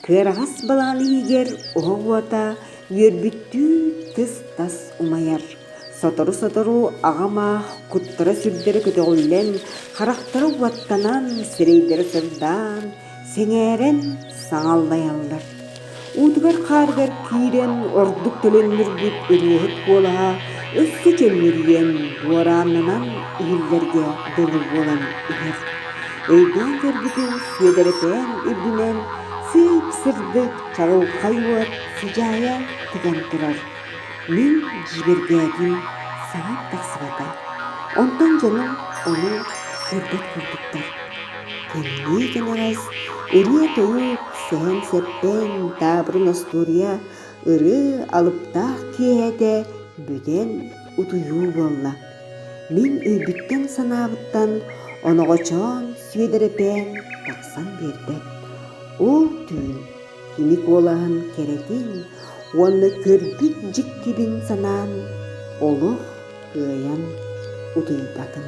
Кырағас баланы егер оғуата үйербіттүү тыс-тас умайар. Сотору ағама құттыра сүрдері көтөғілен, қарақтыры уаттанан, сірейдері сырдан, сеңерен саңалдай алдар. Утугар қаргар кирен ордук төленнер бүт үріғыт болаға, өссі чөлмерген оранынан үйілдерге дылы болан үйер. Өйден көрбүтін сөйдерепен үрдінен сыйп сырдык чағыл қайуат сыжая тыган тұрар. Мен жібергәдім сағат тақсыбата. Онтан жаным оны көрдік-көрдіктар. Кемне жанараз үрі тойып сән сәппен табырын остурия ыры алыптақ кейәді бүден утую болла. Мен өйбіттен санабыттан оноғочон сүйедерепен тақсан берді. Ол түйін химик олағын керетин, оны көрбіт жіктебін санан олық күйен утуйдатын.